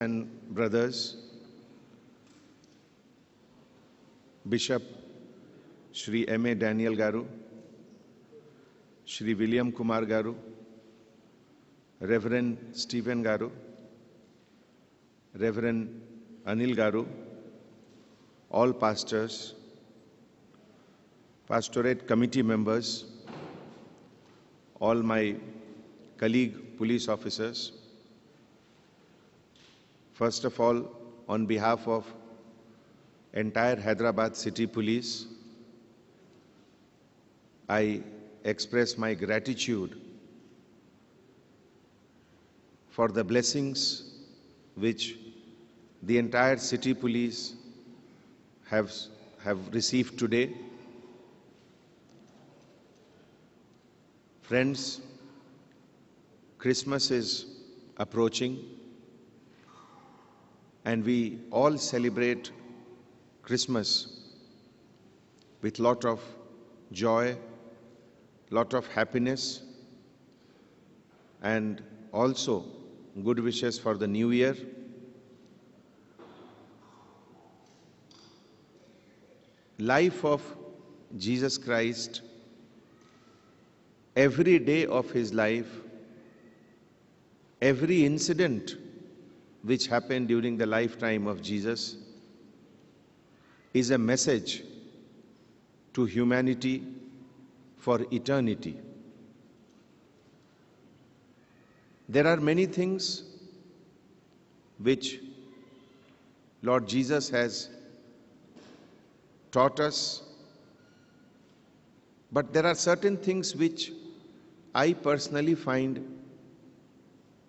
and brothers, Bishop Shri M.A. Daniel Garu, Shri William Kumar Garu, Reverend Stephen Garu, Reverend Anil Garu, all pastors, pastorate committee members, all my colleague police officers. First of all, on behalf of entire Hyderabad City Police, I express my gratitude for the blessings which the entire City Police have received today. Friends, Christmas is approaching and we all celebrate Christmas with lot of joy, lot of happiness, and also good wishes for the new year. Life of Jesus Christ, every day of his life, every incident which happened during the lifetime of Jesus is a message to humanity for eternity. There are many things which Lord Jesus has taught us, but there are certain things which I personally find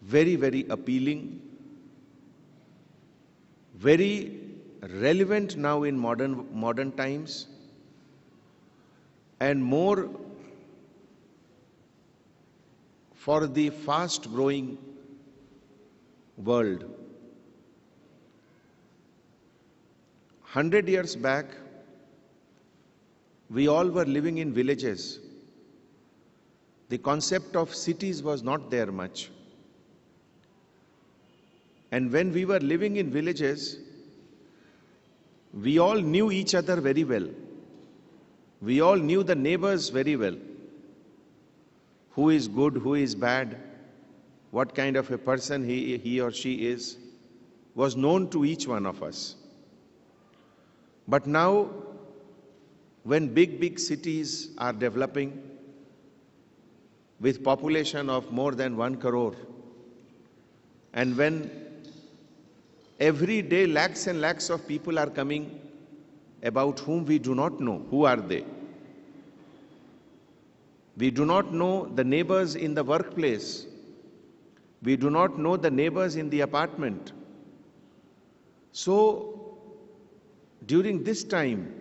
very, very appealing, very relevant now in modern times, and more for the fast growing world. 100 years back, we all were living in villages. The concept of cities was not there much. And when we were living in villages, we all knew each other very well. We all knew the neighbors very well. Who is good, who is bad, what kind of a person he or she is, was known to each one of us. But now, when big cities are developing with population of more than 1 crore, and when every day lakhs and lakhs of people are coming about whom we do not know, who are they? We do not know the neighbors in the workplace. We do not know the neighbors in the apartment. So, during this time,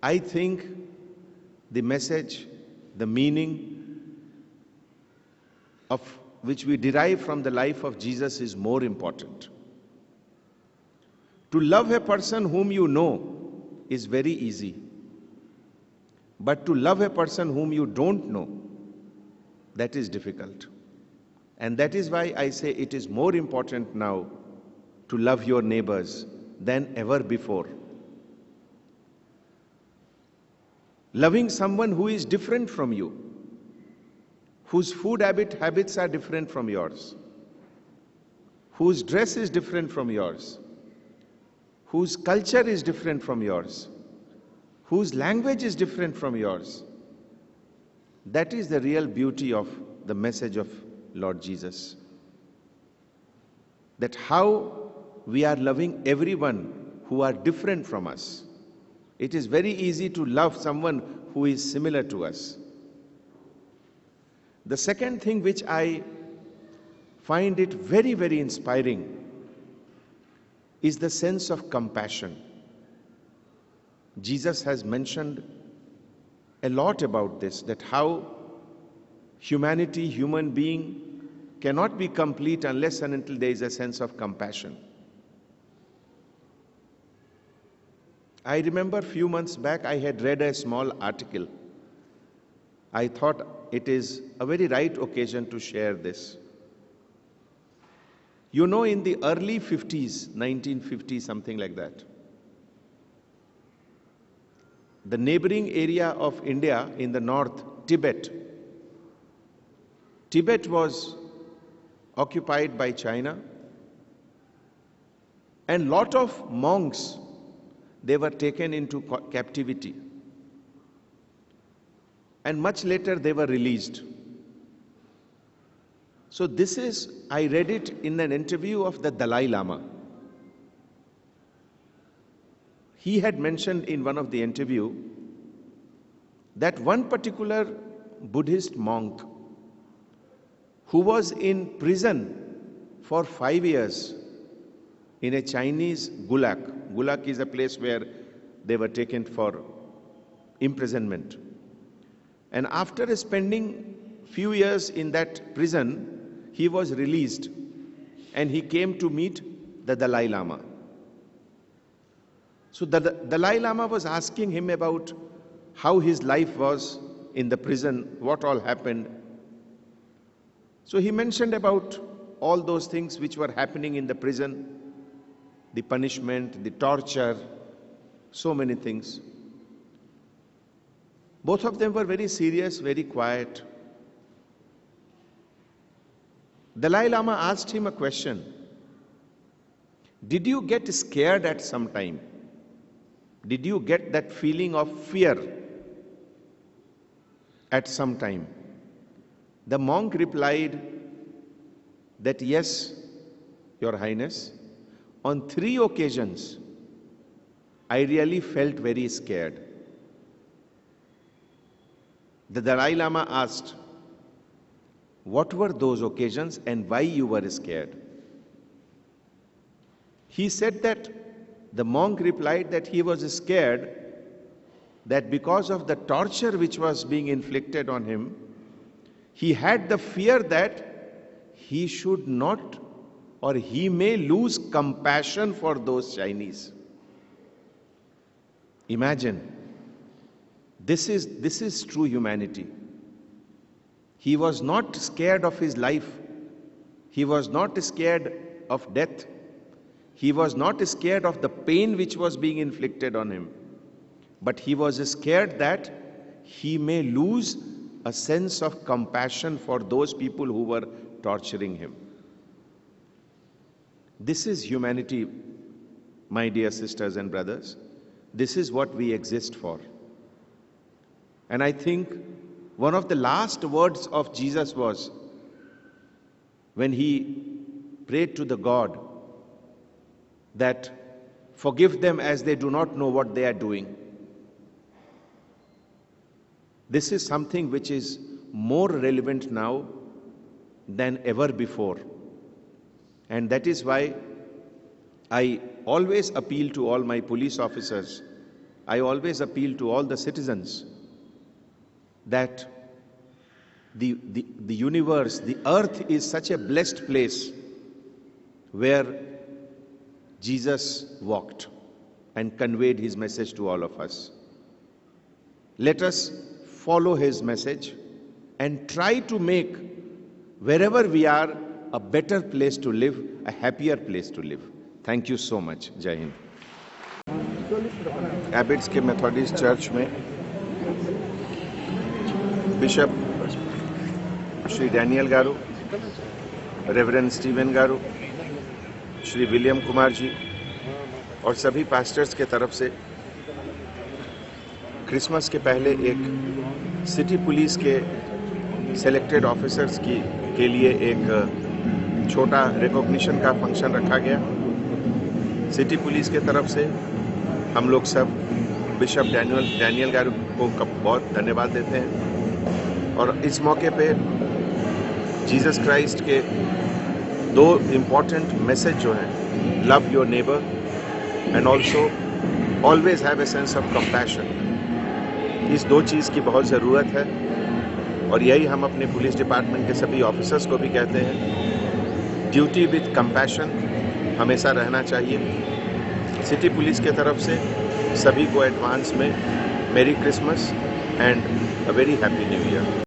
I think the message, the meaning of which we derive from the life of Jesus is more important. To love a person whom you know is very easy. But to love a person whom you don't know, that is difficult. And that is why I say it is more important now to love your neighbors than ever before. Loving someone who is different from you, whose food habits are different from yours, whose dress is different from yours, whose culture is different from yours, whose language is different from yours. That is the real beauty of the message of Lord Jesus. That how we are loving everyone who are different from us. It is very easy to love someone who is similar to us. The second thing which I find it very, very inspiring is the sense of compassion. Jesus has mentioned a lot about this, that how humanity, human being, cannot be complete unless and until there is a sense of compassion. I remember a few months back I had read a small article. I thought it is a very right occasion to share this. You know, in the early 50s, 1950, something like that, the neighboring area of India in the north, Tibet was occupied by China, and lot of monks, they were taken into captivity, and much later they were released. So this is, I read it in an interview of the Dalai Lama. He had mentioned in one of the interview that one particular Buddhist monk who was in prison for 5 years in a Chinese gulag. Gulag is a place where they were taken for imprisonment. And after spending few years in that prison, he was released and he came to meet the Dalai Lama. So the Dalai Lama was asking him about how his life was in the prison, what all happened. So he mentioned about all those things which were happening in the prison, the punishment, the torture, so many things. Both of them were very serious, very quiet. Dalai Lama asked him a question. Did you get scared at some time? Did you get that feeling of fear at some time? The monk replied that yes, Your Highness, on 3 occasions, I really felt very scared. The Dalai Lama asked, what were those occasions and why you were scared? He said that the monk replied that he was scared that because of the torture which was being inflicted on him, he had the fear that he should not or he may lose compassion for those Chinese. Imagine, this is true humanity. He was not scared of his life. He was not scared of death. He was not scared of the pain which was being inflicted on him. But he was scared that he may lose a sense of compassion for those people who were torturing him. This is humanity, my dear sisters and brothers. This is what we exist for. And I think one of the last words of Jesus was when he prayed to the God that forgive them as they do not know what they are doing. This is something which is more relevant now than ever before. And that is why I always appeal to all my police officers, I always appeal to all the citizens that the universe, the earth is such a blessed place where Jesus walked and conveyed his message to all of us. Let us follow his message and try to make wherever we are a better place to live, a happier place to live. Thank you so much. Jai Hind. Abbots के Methodist church में bishop Shri Daniel गारू, reverend Steven गारू, Shri William Kumar ji और सभी pastors के तरफ से Christmas के पहले एक सिटी पुलिस के सेलेक्टेड ऑफिसर्स के लिए एक छोटा रिकॉग्निशन का फंक्शन रखा गया। सिटी पुलिस के तरफ से हम लोग सब बिशप डैनियल गारू को बहुत धन्यवाद देते हैं और इस मौके पे जीसस क्राइस्ट के 2 इम्पॉर्टेंट मैसेज जो हैं, love your neighbour and also always have a sense of compassion, इस 2 चीज़ की बहुत ज़रूरत है और यही हम अपने पुलिस डिपार्टमेंट के सभी ऑफिसर्स को भी कहते हैं। ड्यूटी विद कंपैशन हमेशा रहना चाहिए। सिटी पुलिस के तरफ से सभी को एडवांस में मेरी Christmas and a very happy new year.